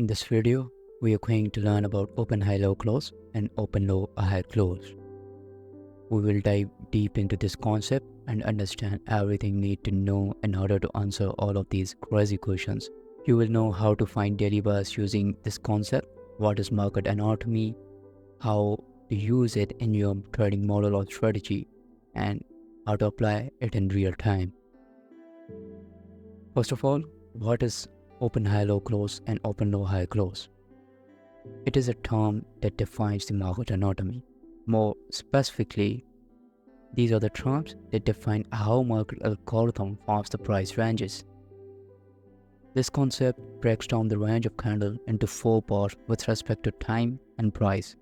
In this video, we are going to learn about open high-low close and open low high close. We will dive deep into this concept and understand everything you need to know in order to answer all of these crazy questions. You will know how to find daily bars using this concept, what is market anatomy, how to use it in your trading model or strategy, and how to apply it in real time. First of all, what is open high-low close and open low high close? It is a term that defines the market anatomy. More specifically, these are the terms that define how market algorithm forms the price ranges. This concept breaks down the range of candle into 4 parts with respect to time and price.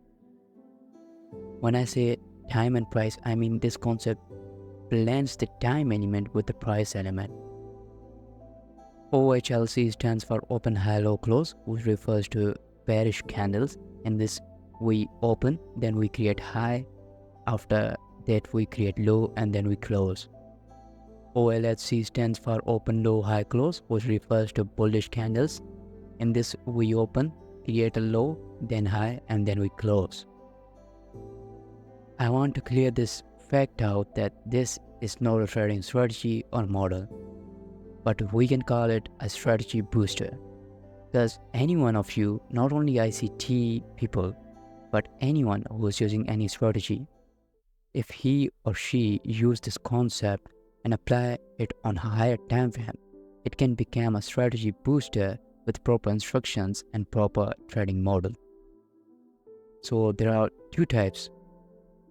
When I say time and price, I mean this concept blends the time element with the price element. OHLC stands for open high-low close, which refers to bearish candles. In this, we open, then we create high, after that we create low, and then we close. OLHC stands for open low high close, which refers to bullish candles. In this, we open, create a low, then high, and then we close. I want to clear this fact out that this is not a trading strategy or model, but we can call it a strategy booster. Because any one of you, not only ICT people, but anyone who is using any strategy, if he or she use this concept and apply it on a higher time frame, it can become a strategy booster with proper instructions and proper trading model. So there are two types,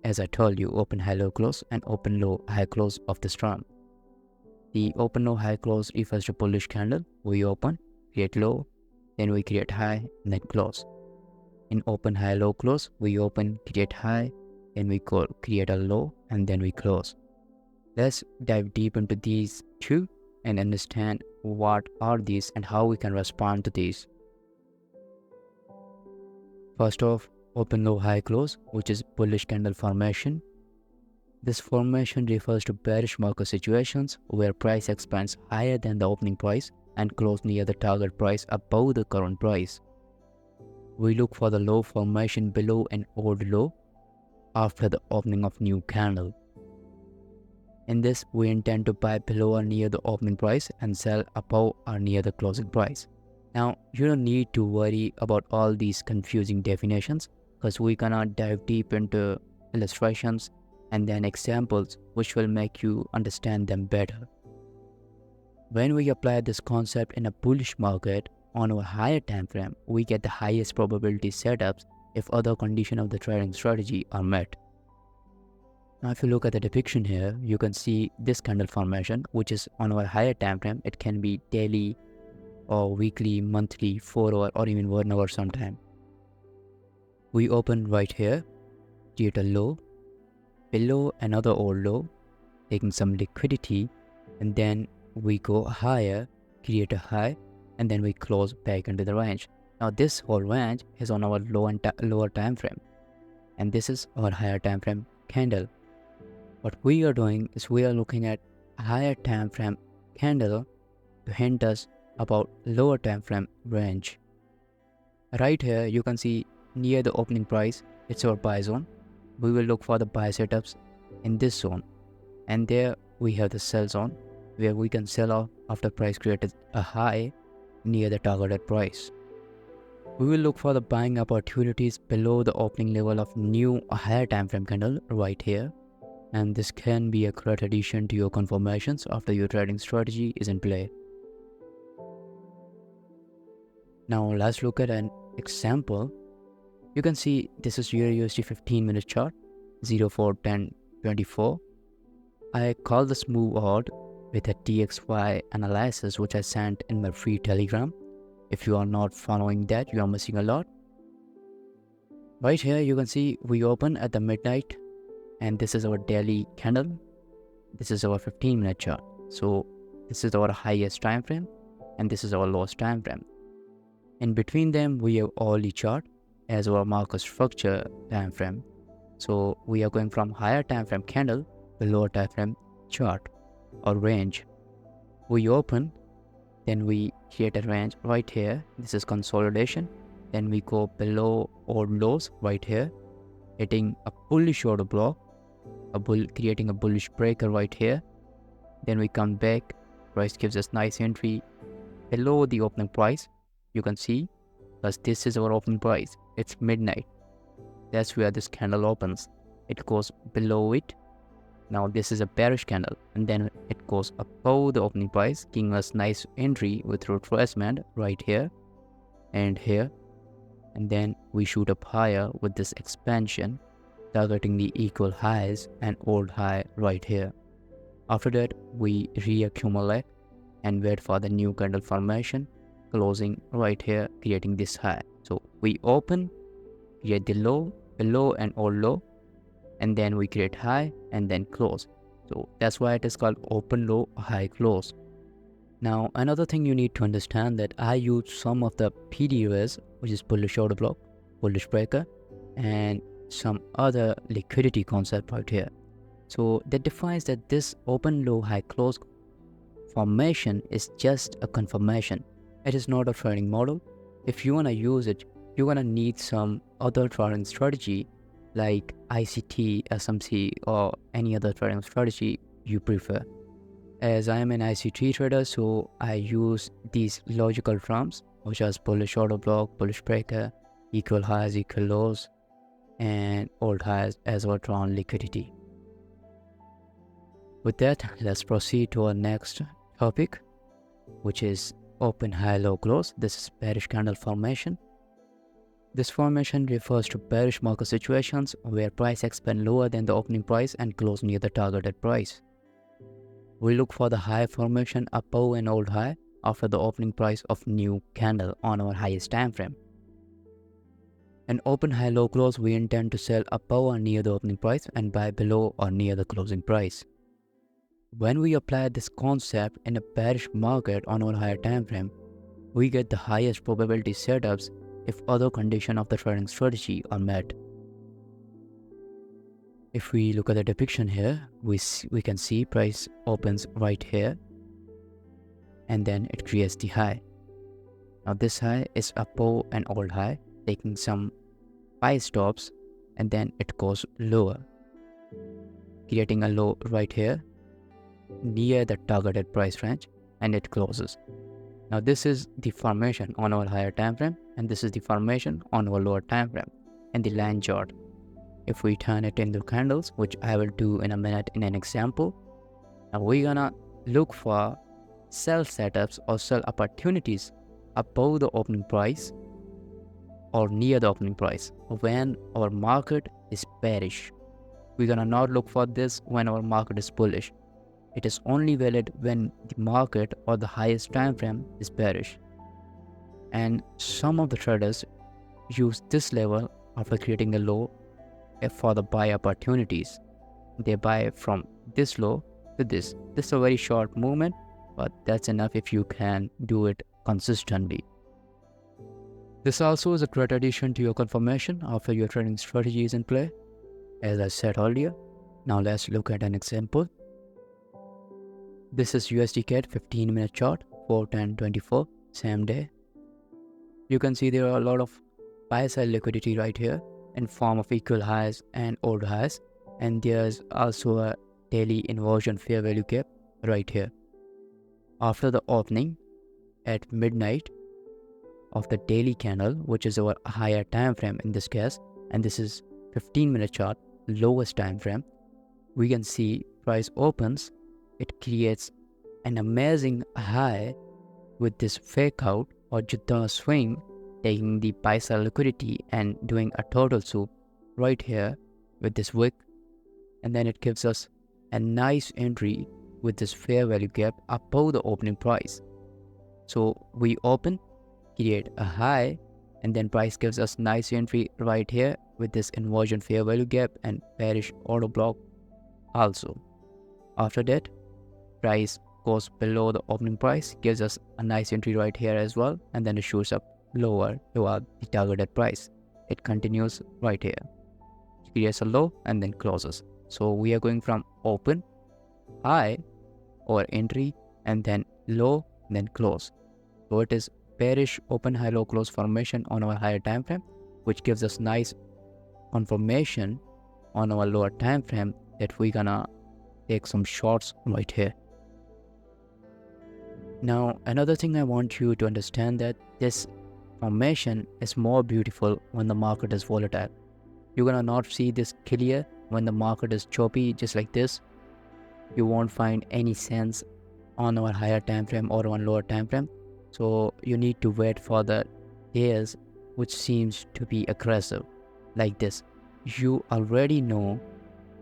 as I told you, open high-low close and open low high close of this term. The open low high close refers to bullish candle. We open, create low, then we create high, and then close. In open high low close, we open, create high, then we create a low, and then we close. Let's dive deep into these two and understand what are these and how we can respond to these. First off, open low high close, which is bullish candle formation. This formation refers to bearish market situations where price expands higher than the opening price and close near the target price above the current price. We look for the low formation below an old low after the opening of new candle. In this, we intend to buy below or near the opening price and sell above or near the closing price. Now, you don't need to worry about all these confusing definitions because we cannot dive deep into illustrations and then examples which will make you understand them better. When we apply this concept in a bullish market on a higher time frame, we get the highest probability setups if other conditions of the trading strategy are met. Now if you look at the depiction here, you can see this candle formation, which is on our higher time frame. It can be daily or weekly, monthly, 4 hour or even 1 hour sometime. We open right here, create a low, below another old low, taking some liquidity, and then we go higher, create a high, and then we close back into the range. Now this whole range is on our lower time frame, and this is our higher time frame candle. What we are doing is we are looking at a higher time frame candle to hint us about lower time frame range. Right here you can see near the opening price, it's our buy zone. We will look for the buy setups in this zone, and there we have the sell zone where we can sell off after price created a high near the targeted price. We will look for the buying opportunities below the opening level of new higher time frame candle right here, and this can be a great addition to your confirmations after your trading strategy is in play. Now let's look at an example. You can see this is EURUSD 15-minute chart, 041024. I call this move out with a TXY analysis which I sent in my free Telegram. If you are not following that, you are missing a lot. Right here you can see we open at the midnight, and this is our daily candle. This is our 15-minute chart. So this is our highest time frame and this is our lowest time frame. In between them we have hourly chart as our market structure time frame. So we are going from higher time frame candle to lower time frame chart or range. We open, Then we create a range right here. This is consolidation. Then we go below old lows right here, hitting a bullish order block, creating a bullish breaker right here. Then we come back, price gives us nice entry below the opening price. You can see, because this is our opening price. It's midnight. That's where this candle opens. It goes below it. Now this is a bearish candle, and then it goes above the opening price, giving us nice entry with retracement right here and here. And then we shoot up higher with this expansion, targeting the equal highs and old high right here. After that, we reaccumulate and wait for the new candle formation, closing right here, creating this high. So we open, create the low, below and old low, and then we create high and then close. So that's why it is called open low high close. Now another thing you need to understand that I use some of the PDUs, which is bullish order block, bullish breaker, and some other liquidity concept right here. So that defines that this open low high close formation is just a confirmation. It is not a trading model. If you want to use it, you're going to need some other trading strategy like ICT, SMC, or any other trading strategy you prefer. As I am an ICT trader, so I use these logical terms, which are bullish order block, bullish breaker, equal highs, equal lows, and old highs as well on liquidity. With that, let's proceed to our next topic, which is open high low close. This is bearish candle formation. This formation refers to bearish market situations where price expands lower than the opening price and close near the targeted price. We look for the high formation above an old high after the opening price of new candle on our highest time frame. An open high low close, we intend to sell above or near the opening price and buy below or near the closing price. When we apply this concept in a bearish market on our higher time frame, we get the highest probability setups if other conditions of the trading strategy are met. If we look at the depiction here, we can see price opens right here and then it creates the high. Now this high is above an old high, taking some 5 stops, and then it goes lower, creating a low right here near the targeted price range, and it closes. Now this is the formation on our higher time frame, and this is the formation on our lower time frame in the line chart. If we turn it into candles, which I will do in a minute in an example, now we're gonna look for sell setups or sell opportunities above the opening price or near the opening price when our market is bearish. We're gonna not look for this when our market is bullish. It is only valid when the market or the highest time frame is bearish. And some of the traders use this level after creating a low for the buy opportunities. They buy from this low to this. This is a very short movement, but that's enough if you can do it consistently. This also is a great addition to your confirmation after your trading strategy is in play, as I said earlier. Now let's look at an example. This is USD CAD 15-minute chart, 4/10/24, same day. You can see there are a lot of buy-side liquidity right here in form of equal highs and old highs, and there's also a daily inversion fair value gap right here. After the opening at midnight of the daily candle, which is our higher time frame in this case, and this is 15-minute chart, lowest time frame, we can see price opens, it creates an amazing high with this fake out or jitter swing, taking the buy side liquidity and doing a total soup right here with this wick, and then it gives us a nice entry with this fair value gap above the opening price. So we open, create a high, and then price gives us nice entry right here with this inversion fair value gap and bearish order block also. After that, price goes below the opening price, gives us a nice entry right here as well, and then it shoots up lower toward the targeted price. It continues right here, creates a low and then closes. So we are going from open, high or entry, and then low then close. So it is bearish open high low close formation on our higher time frame, which gives us nice confirmation on our lower time frame that we're gonna take some shorts right here. Now another thing I want you to understand that this formation is more beautiful when the market is volatile. You're gonna not see this clear when the market is choppy just like this. You won't find any sense on our higher time frame or on lower time frame. So you need to wait for the days which seems to be aggressive like this. You already know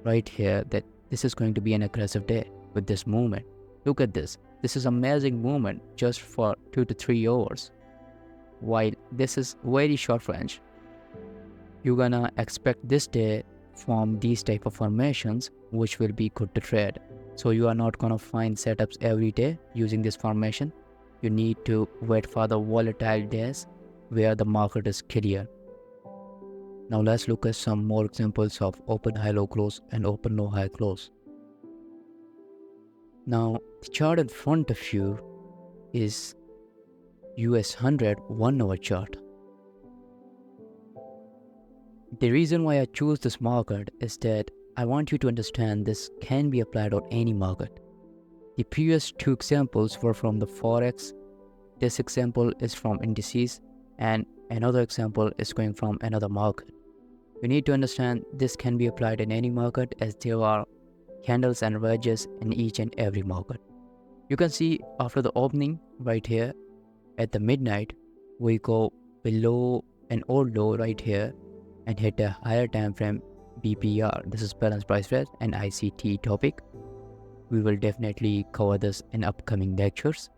right here that this is going to be an aggressive day with this movement. Look at this. This is amazing movement just for 2 to 3 hours. While this is very short range, you're gonna expect this day from these type of formations which will be good to trade. So you are not gonna find setups every day using this formation. You need to wait for the volatile days where the market is clear. Now let's look at some more examples of open high low close and open low high close. Now the chart in front of you is US 100 1 hour chart. The reason why I choose this market is that I want you to understand this can be applied on any market. The previous two examples were from the Forex. This example is from indices, and another example is going from another market. You need to understand this can be applied in any market as there are candles and wedges in each and every market. You can see after the opening right here at the midnight, we go below an old low right here and hit a higher time frame BPR. This is balance price red and ICT topic. We will definitely cover this in upcoming lectures.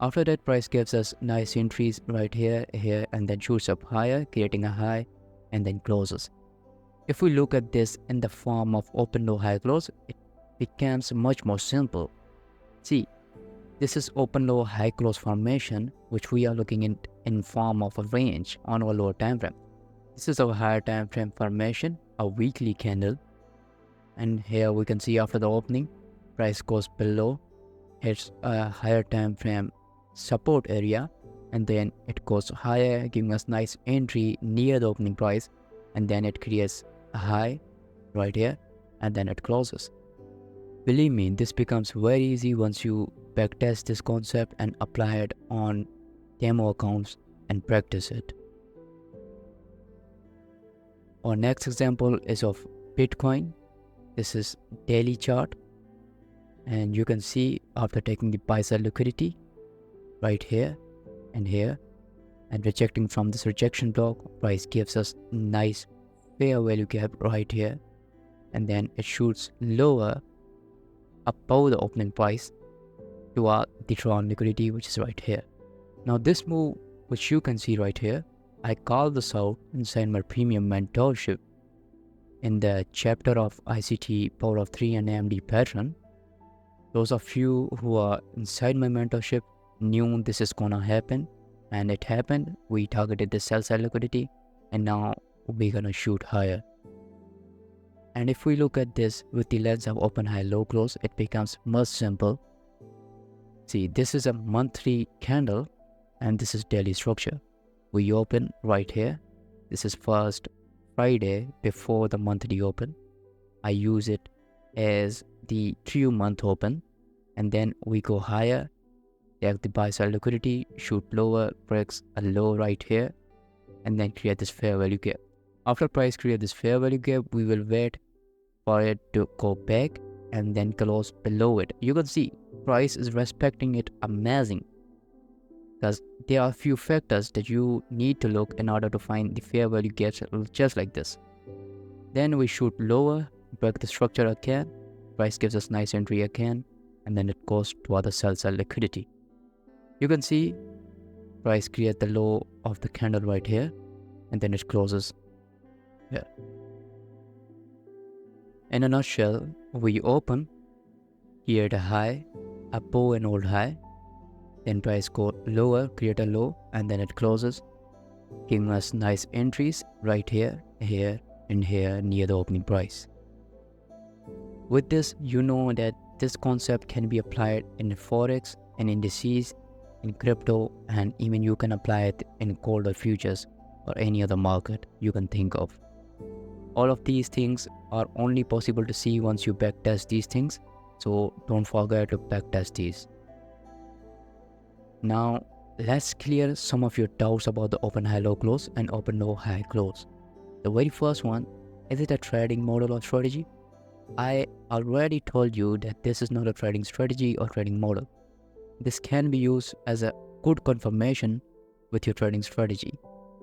After that, price gives us nice entries right here, and then shoots up higher, creating a high and then closes. If we look at this in the form of open low high close, it becomes much more simple. See, this is open low high close formation which we are looking in form of a range on our lower time frame. This is our higher time frame formation, a weekly candle, and here we can see after the opening, price goes below, hits a higher time frame support area, and then it goes higher, giving us nice entry near the opening price, and then it creates a high right here, and then it closes. Believe me, this becomes very easy once you backtest this concept and apply it on demo accounts and practice it. Our next example is of Bitcoin. This is daily chart, and you can see after taking the buy sell liquidity right here and rejecting from this rejection block, price gives us nice fair value gap right here, and then it shoots lower above the opening price to the drawn liquidity, which is right here. Now this move which you can see right here, I call this out inside my premium mentorship in the chapter of ICT Power of 3 and AMD pattern. Those of you who are inside my mentorship knew this is gonna happen, and it happened. We targeted the sell side liquidity, and now we're gonna shoot higher. And if we look at this with the lens of open high low close, it becomes much simple. See, this is a monthly candle and this is daily structure. We open right here. This is first Friday before the monthly open. I use it as the 3-month open, and then we go higher, take the buy side liquidity, shoot lower, breaks a low right here, and then create this fair value gap. After price create this fair value gap, we will wait for it to go back and then close below it. You can see price is respecting it amazing, because there are a few factors that you need to look in order to find the fair value gaps just like this. Then we shoot lower, break the structure again, price gives us nice entry again, and then it goes to other sell side liquidity. You can see price create the low of the candle right here, and then it closes here. In a nutshell, we open, create a high, above an old high, then price go lower, create a low, and then it closes, giving us nice entries right here, here, and here near the opening price. With this, you know that this concept can be applied in Forex in indices, in crypto, and even you can apply it in gold or futures or any other market you can think of. All of these things are only possible to see once you backtest these things, so don't forget to backtest these. Now let's clear some of your doubts about the open high low close and open low high close. The very first one, is it a trading model or strategy? I already told you that this is not a trading strategy or trading model. This can be used as a good confirmation with your trading strategy.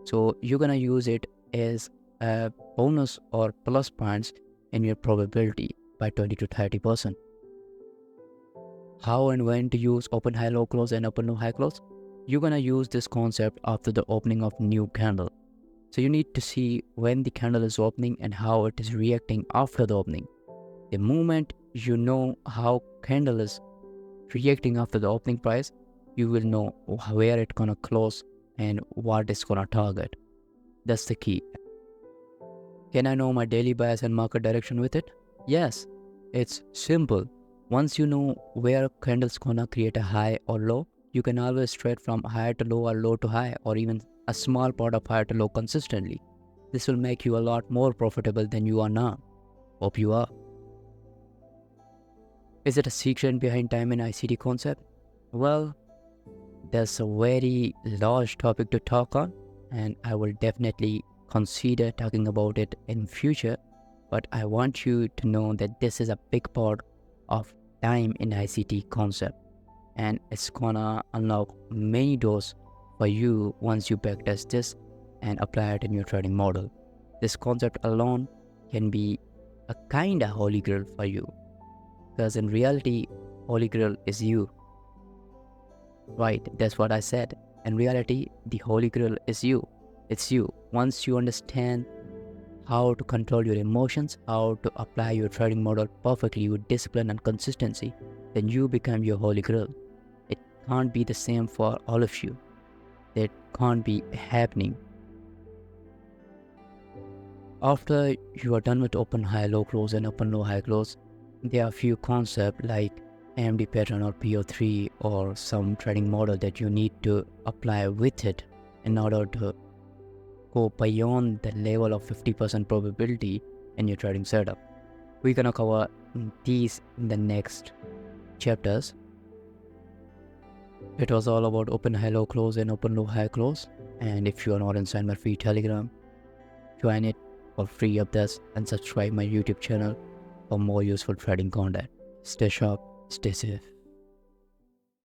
So you're gonna use it as a bonus or plus points in your probability by 20 to 30%. How and when to use open high low close and open low high close? You're gonna use this concept after the opening of new candle. So you need to see when the candle is opening and how it is reacting after the opening. The moment you know how candle is reacting after the opening price, you will know where it's gonna close and what it's gonna target. That's the key. Can I know my daily bias and market direction with it? Yes, it's simple. Once you know where candle's gonna create a high or low, you can always trade from high to low or low to high, or even a small part of high to low consistently. This will make you a lot more profitable than you are now. Hope you are. Is it a secret behind time and ICT concept? Well, there's a very large topic to talk on, and I will definitely consider talking about it in future, but I want you to know that this is a big part of time in ICT concept, and it's gonna unlock many doors for you once you backtest this and apply it in your trading model. This concept alone can be a kinda holy grail for you, because in reality, holy grail is you. Right, that's what I said. In reality, the holy grail is you. It's you. Once you understand how to control your emotions, how to apply your trading model perfectly with discipline and consistency, then you become your holy grail. It can't be the same for all of you. That can't be happening. After you are done with open high low close and open low high close, there are a few concepts like AMD pattern or PO3 or some trading model that you need to apply with it in order to go beyond the level of 50% probability in your trading setup. We're gonna cover these in the next chapters. It was all about open high low close and open low high close, and if you are not inside my free Telegram, join it for free updates and subscribe my YouTube channel for more useful trading content. Stay sharp, stay safe.